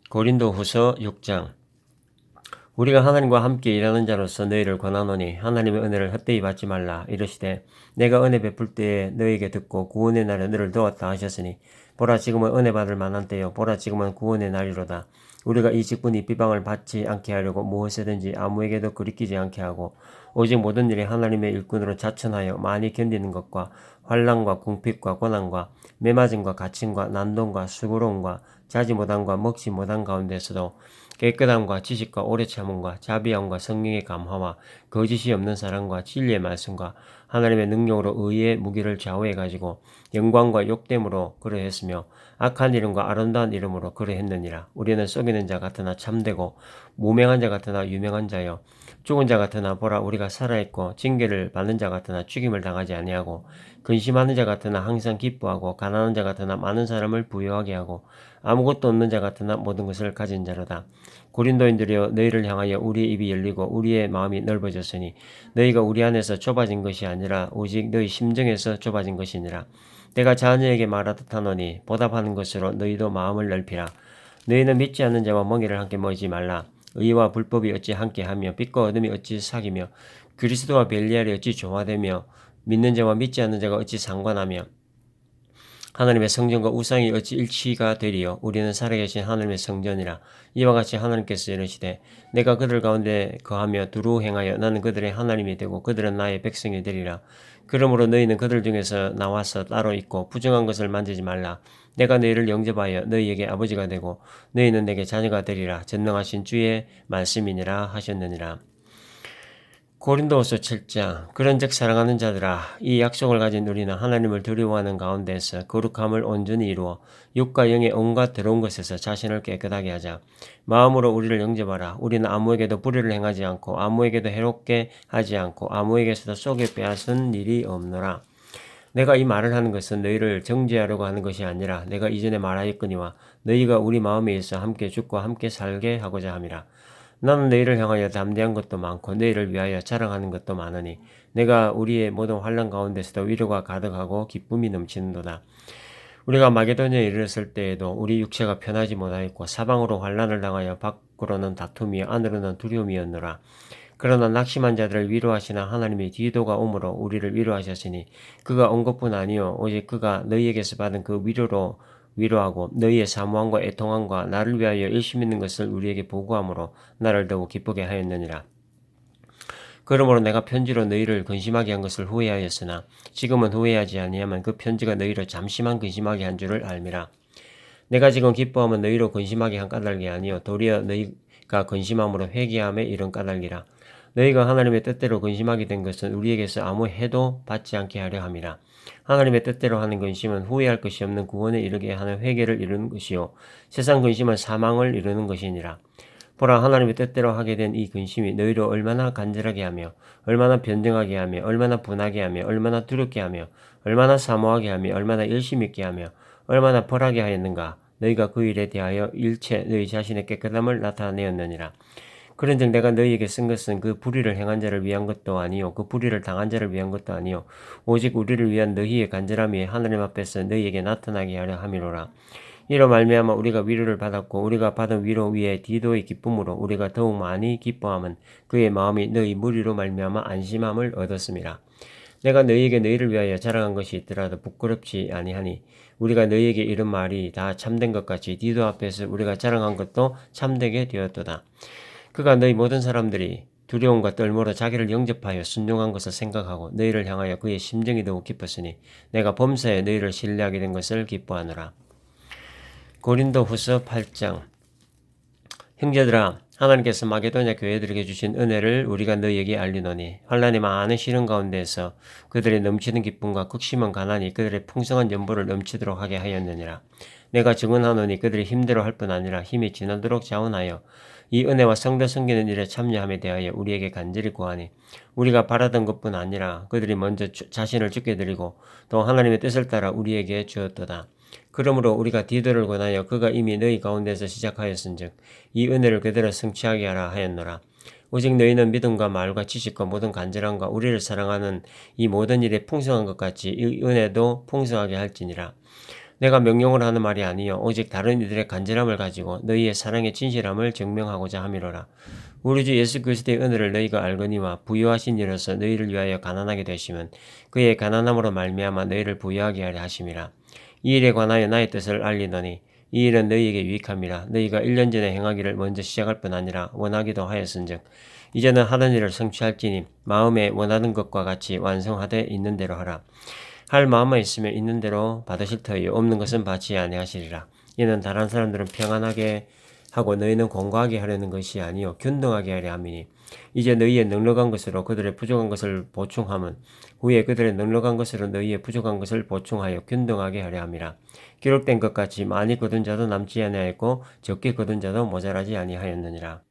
고린도후서 6장. 우리가 하나님과 함께 일하는 자로서 너희를 권하노니 하나님의 은혜를 헛되이 받지 말라. 이르시되 내가 은혜 베풀 때에 너희에게 듣고 구원의 날에 너를 도왔다 하셨으니 보라 지금은 은혜 받을 만한 때요 보라 지금은 구원의 날이로다. 우리가 이 직분이 비방을 받지 않게 하려고 무엇이든지 아무에게도 그리끼지 않게 하고 오직 모든 일에 하나님의 일꾼으로 자천하여 많이 견디는 것과 환난과 궁핍과 고난과 매맞음과 갇힘과 난동과 수고로움과 자지 못함과 먹지 못한 가운데서도 깨끗함과 지식과 오래 참음과 자비함과 성령의 감화와 거짓이 없는 사랑과 진리의 말씀과 하나님의 능력으로 의의 무기를 좌우해 가지고 영광과 욕됨으로 그러했으며 악한 이름과 아름다운 이름으로 그러했느니라. 우리는 속이는 자 같으나 참되고 무명한 자 같으나 유명한 자여 죽은 자 같으나 보라 우리가 살아있고 징계를 받는 자 같으나 죽임을 당하지 아니하고 근심하는 자 같으나 항상 기뻐하고 가난한 자 같으나 많은 사람을 부유하게 하고 아무것도 없는 자 같으나 모든 것을 가진 자로다. 고린도인들이여 너희를 향하여 우리의 입이 열리고 우리의 마음이 넓어졌으니 너희가 우리 안에서 좁아진 것이 아니라 오직 너희 심정에서 좁아진 것이니라. 내가 자녀에게 말하듯 하노니 보답하는 것으로 너희도 마음을 넓히라. 너희는 믿지 않는 자와 멍에를 함께 모이지 말라. 의와 불법이 어찌 함께하며 빛과 어둠이 어찌 사귀며 그리스도와 벨리알이 어찌 조화되며 믿는 자와 믿지 않는 자가 어찌 상관하며 하나님의 성전과 우상이 어찌 일치가 되리요. 우리는 살아계신 하나님의 성전이라. 이와 같이 하나님께서 이르시되 내가 그들 가운데 거하며 두루 행하여 나는 그들의 하나님이 되고 그들은 나의 백성이 되리라. 그러므로 너희는 그들 중에서 나와서 따로 있고 부정한 것을 만지지 말라. 내가 너희를 영접하여 너희에게 아버지가 되고 너희는 내게 자녀가 되리라. 전능하신 주의 말씀이니라 하셨느니라. 고린도후서 7장. 그런즉 사랑하는 자들아 이 약속을 가진 우리는 하나님을 두려워하는 가운데서 거룩함을 온전히 이루어 육과 영의 온갖 더러운 것에서 자신을 깨끗하게 하자. 마음으로 우리를 영접하라. 우리는 아무에게도 불의를 행하지 않고 아무에게도 해롭게 하지 않고 아무에게서도 속여 빼앗은 일이 없노라. 내가 이 말을 하는 것은 너희를 정죄하려고 하는 것이 아니라 내가 이전에 말하였거니와 너희가 우리 마음에 있어 함께 죽고 함께 살게 하고자 함이라. 나는 너희를 향하여 담대한 것도 많고 너희를 위하여 자랑하는 것도 많으니 내가 우리의 모든 환난 가운데서도 위로가 가득하고 기쁨이 넘치는도다. 우리가 마게도냐에 이르렀을 때에도 우리 육체가 편하지 못하였고 사방으로 환난을 당하여 밖으로는 다툼이요 안으로는 두려움이었노라. 그러나 낙심한 자들을 위로하시나 하나님의 디도가 오므로 우리를 위로하셨으니 그가 온 것뿐 아니요 오직 그가 너희에게서 받은 그 위로로 위로하고 너희의 사모함과 애통함과 나를 위하여 일심 있는 것을 우리에게 보고함으로 나를 더욱 기쁘게 하였느니라. 그러므로 내가 편지로 너희를 근심하게 한 것을 후회하였으나 지금은 후회하지 아니하면 그 편지가 너희를 잠시만 근심하게 한 줄을 알미라. 내가 지금 기뻐하면 너희로 근심하게 한 까닭이 아니요 도리어 너희가 근심함으로 회개함에 이른 까닭이라. 너희가 하나님의 뜻대로 근심하게 된 것은 우리에게서 아무 해도 받지 않게 하려 함이라. 하나님의 뜻대로 하는 근심은 후회할 것이 없는 구원에 이르게 하는 회개를 이루는 것이요 세상 근심은 사망을 이루는 것이니라. 보라 하나님의 뜻대로 하게 된 이 근심이 너희를 얼마나 간절하게 하며 얼마나 변정하게 하며 얼마나 분하게 하며 얼마나 두렵게 하며 얼마나 사모하게 하며 얼마나 열심 있게 하며 얼마나 벌하게 하였는가. 너희가 그 일에 대하여 일체 너희 자신의 깨끗함을 나타내었느니라. 그런즉 내가 너희에게 쓴 것은 그 불의를 행한 자를 위한 것도 아니요 그 불의를 당한 자를 위한 것도 아니요 오직 우리를 위한 너희의 간절함이 하나님 앞에서 너희에게 나타나게 하려 함이로라. 이로 말미암아 우리가 위로를 받았고 우리가 받은 위로 위에 디도의 기쁨으로 우리가 더욱 많이 기뻐함은 그의 마음이 너희 무리로 말미암아 안심함을 얻었음이라. 내가 너희에게 너희를 위하여 자랑한 것이 있더라도 부끄럽지 아니하니 우리가 너희에게 이런 말이 다 참된 것 같이 디도 앞에서 우리가 자랑한 것도 참되게 되었도다. 그가 너희 모든 사람들이 두려움과 떨므로 자기를 영접하여 순종한 것을 생각하고 너희를 향하여 그의 심정이 더욱 깊었으니 내가 범사에 너희를 신뢰하게 된 것을 기뻐하노라. 고린도후서 8장. 형제들아 하나님께서 마게도냐 교회들에게 주신 은혜를 우리가 너희에게 알리노니 환난이 많은 시련 가운데에서 그들의 넘치는 기쁨과 극심한 가난이 그들의 풍성한 연보를 넘치도록 하게 하였느니라. 내가 증언하노니 그들이 힘대로 할 뿐 아니라 힘이 지나도록 자원하여 이 은혜와 성도 섬기는 일에 참여함에 대하여 우리에게 간절히 구하니 우리가 바라던 것뿐 아니라 그들이 먼저 자신을 죽게 드리고 또 하나님의 뜻을 따라 우리에게 주었도다. 그러므로 우리가 디도를 권하여 그가 이미 너희 가운데서 시작하였은즉 이 은혜를 그대로 성취하게 하라 하였노라. 오직 너희는 믿음과 말과 지식과 모든 간절함과 우리를 사랑하는 이 모든 일에 풍성한 것 같이 이 은혜도 풍성하게 할지니라. 내가 명령을 하는 말이 아니요 오직 다른 이들의 간절함을 가지고 너희의 사랑의 진실함을 증명하고자 함이로라. 우리 주 예수 그리스도의 은혜를 너희가 알거니와 부유하신 이로서 너희를 위하여 가난하게 되심은 그의 가난함으로 말미암아 너희를 부유하게 하려 하심이라. 이 일에 관하여 나의 뜻을 알리더니 이 일은 너희에게 유익함이라. 너희가 1년 전에 행하기를 먼저 시작할 뿐 아니라 원하기도 하였은즉 이제는 하던 일을 성취할지니 마음에 원하는 것과 같이 완성하되 있는 대로 하라. 할 마음만 있으면 있는 대로 받으실 터이요 없는 것은 받지 아니하시리라. 이는 다른 사람들은 평안하게 하고 너희는 공고하게 하려는 것이 아니요 균등하게 하려 함이니 이제 너희의 넉넉한 것으로 그들의 부족한 것을 보충함은 후에 그들의 넉넉한 것으로 너희의 부족한 것을 보충하여 균등하게 하려 함이라. 기록된 것 같이 많이 거둔 자도 남지 아니하였고 적게 거둔 자도 모자라지 아니하였느니라.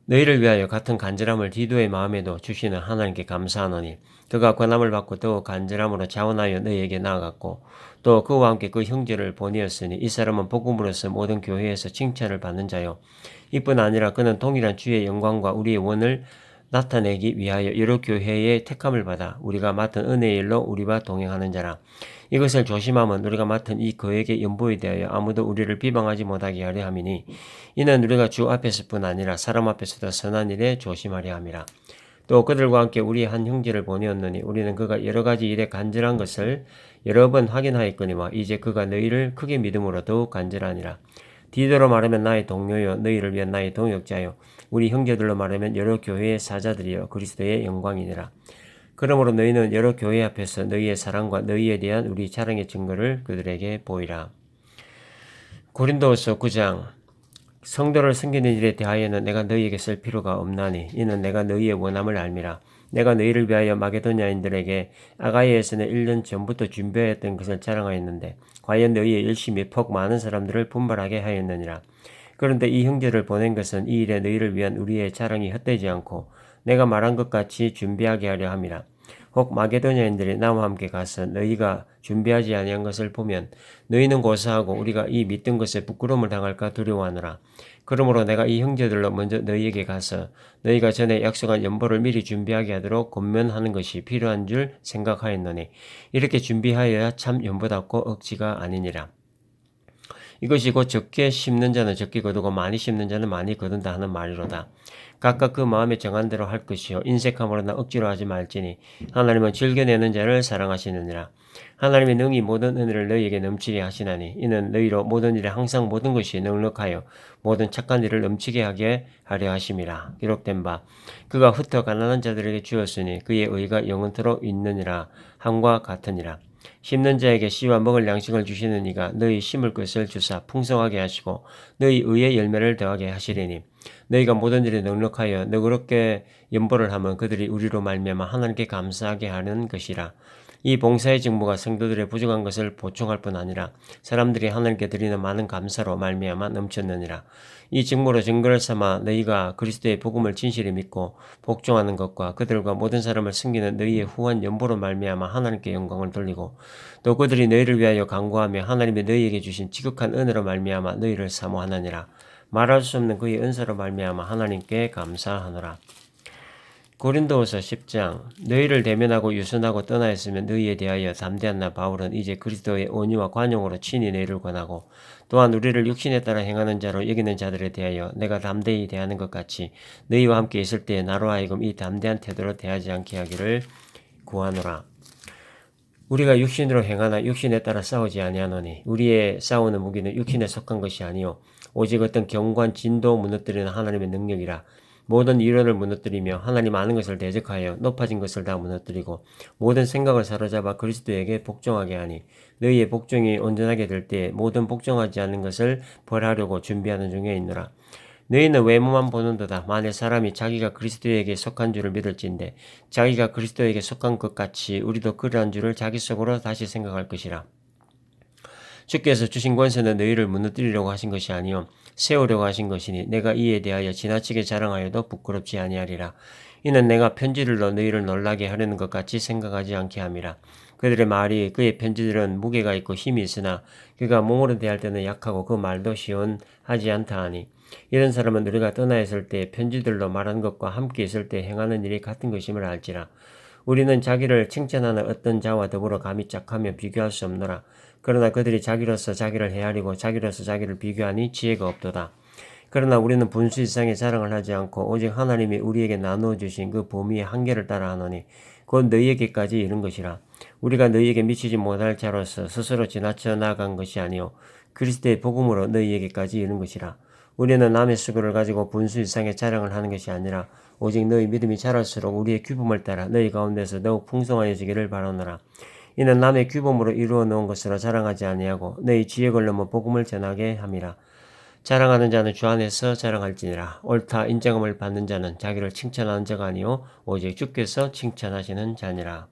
너희를 위하여 같은 간절함을 디도의 마음에도 주시는 하나님께 감사하노니 그가 권함을 받고 더욱 간절함으로 자원하여 너희에게 나아갔고 또 그와 함께 그 형제를 보내었으니 이 사람은 복음으로서 모든 교회에서 칭찬을 받는 자요 이뿐 아니라 그는 동일한 주의 영광과 우리의 원을 나타내기 위하여 여러 교회의 택함을 받아 우리가 맡은 은혜의 일로 우리와 동행하는 자라. 이것을 조심하면 우리가 맡은 이 거액의 연보에 대하여 아무도 우리를 비방하지 못하게 하려 함이니 이는 우리가 주 앞에서뿐 아니라 사람 앞에서도 선한 일에 조심하려 함이라. 또 그들과 함께 우리 한 형제를 보내었느니 우리는 그가 여러 가지 일에 간절한 것을 여러 번 확인하였거니와 이제 그가 너희를 크게 믿음으로 더욱 간절하니라. 디도로 말하면 나의 동료요 너희를 위한 나의 동역자요 우리 형제들로 말하면 여러 교회의 사자들이여 그리스도의 영광이니라. 그러므로 너희는 여러 교회 앞에서 너희의 사랑과 너희에 대한 우리 자랑의 증거를 그들에게 보이라. 고린도후서 9장 성도를 섬기는 일에 대하여는 내가 너희에게 쓸 필요가 없나니 이는 내가 너희의 원함을 알미라. 내가 너희를 위하여 마게도냐인들에게 아가이에서는 1년 전부터 준비하였던 것을 자랑하였는데 과연 너희의 열심히 폭 많은 사람들을 분발하게 하였느니라. 그런데 이 형제를 보낸 것은 이 일에 너희를 위한 우리의 자랑이 헛되지 않고 내가 말한 것 같이 준비하게 하려 함이라. 혹 마게도냐인들이 나와 함께 가서 너희가 준비하지 아니한 것을 보면 너희는 고사하고 우리가 이 믿던 것에 부끄러움을 당할까 두려워하노라. 그러므로 내가 이 형제들로 먼저 너희에게 가서 너희가 전에 약속한 연보를 미리 준비하게 하도록 권면하는 것이 필요한 줄 생각하였노니 이렇게 준비하여야 참 연보답고 억지가 아니니라. 이것이 곧 적게 심는 자는 적게 거두고 많이 심는 자는 많이 거둔다 하는 말이로다. 각각 그 마음에 정한 대로 할 것이요 인색함으로나 억지로 하지 말지니 하나님은 즐겨내는 자를 사랑하시느니라. 하나님이 능히 모든 은혜를 너희에게 넘치게 하시나니 이는 너희로 모든 일에 항상 모든 것이 넉넉하여 모든 착한 일을 넘치게 하게 하려 하심이라. 기록된 바 그가 흩어 가난한 자들에게 주었으니 그의 의가 영원토록 있느니라 함과 같으니라. 심는 자에게 씨와 먹을 양식을 주시는 이가 너희 심을 것을 주사 풍성하게 하시고 너희 의의 열매를 더하게 하시리니 너희가 모든 일에 넉넉하여 너그럽게 연보를 하면 그들이 우리로 말미암아 하나님께 감사하게 하는 것이라. 이 봉사의 직무가 성도들의 부족한 것을 보충할 뿐 아니라 사람들이 하나님께 드리는 많은 감사로 말미암아 넘쳤느니라. 이 직무로 증거를 삼아 너희가 그리스도의 복음을 진실히 믿고 복종하는 것과 그들과 모든 사람을 섬기는 너희의 후한 연보로 말미암아 하나님께 영광을 돌리고 또 그들이 너희를 위하여 간구하며 하나님이 너희에게 주신 지극한 은혜로 말미암아 너희를 사모하느니라. 말할 수 없는 그의 은사로 말미암아 하나님께 감사하노라. 고린도후서 10장 너희를 대면하고 유선하고 떠나있으면 너희에 대하여 담대한 나 바울은 이제 그리스도의 온유와 관용으로 친히 너희를 권하고 또한 우리를 육신에 따라 행하는 자로 여기는 자들에 대하여 내가 담대히 대하는 것 같이 너희와 함께 있을 때에 나로 하여금 이 담대한 태도로 대하지 않게 하기를 구하노라. 우리가 육신으로 행하나 육신에 따라 싸우지 아니하노니 우리의 싸우는 무기는 육신에 속한 것이 아니요 오직 어떤 견고한 진도 무너뜨리는 하나님의 능력이라. 모든 이론을 무너뜨리며 하나님 아는 것을 대적하여 높아진 것을 다 무너뜨리고 모든 생각을 사로잡아 그리스도에게 복종하게 하니 너희의 복종이 온전하게 될 때에 모든 복종하지 않는 것을 벌하려고 준비하는 중에 있노라. 너희는 외모만 보는도다. 만일 사람이 자기가 그리스도에게 속한 줄을 믿을진데 자기가 그리스도에게 속한 것 같이 우리도 그러한 줄을 자기 속으로 다시 생각할 것이라. 주께서 주신 권세는 너희를 무너뜨리려고 하신 것이 아니요 세우려고 하신 것이니 내가 이에 대하여 지나치게 자랑하여도 부끄럽지 아니하리라. 이는 내가 편지들로 너희를 놀라게 하려는 것 같이 생각하지 않게 함이라. 그들의 말이 그의 편지들은 무게가 있고 힘이 있으나 그가 몸으로 대할 때는 약하고 그 말도 시원하지 않다 하니 이런 사람은 우리가 떠나 있을 때 편지들로 말한 것과 함께 있을 때 행하는 일이 같은 것임을 알지라. 우리는 자기를 칭찬하는 어떤 자와 더불어 감히 짝하며 비교할 수 없노라. 그러나 그들이 자기로서 자기를 헤아리고 자기로서 자기를 비교하니 지혜가 없도다. 그러나 우리는 분수 이상의 자랑을 하지 않고 오직 하나님이 우리에게 나누어 주신 그 범위의 한계를 따라 하노니 곧 너희에게까지 이른 것이라. 우리가 너희에게 미치지 못할 자로서 스스로 지나쳐 나간 것이 아니요 그리스도의 복음으로 너희에게까지 이른 것이라. 우리는 남의 수고를 가지고 분수 이상의 자랑을 하는 것이 아니라 오직 너희 믿음이 자랄수록 우리의 규범을 따라 너희 가운데서 더욱 풍성하여지기를 바라노라. 이는 남의 규범으로 이루어 놓은 것으로 자랑하지 아니하고 너희 지혜 걸려면 복음을 전하게 함이라. 자랑하는 자는 주 안에서 자랑할지니라. 옳다 인정함을 받는 자는 자기를 칭찬하는 자가 아니요 오직 주께서 칭찬하시는 자니라.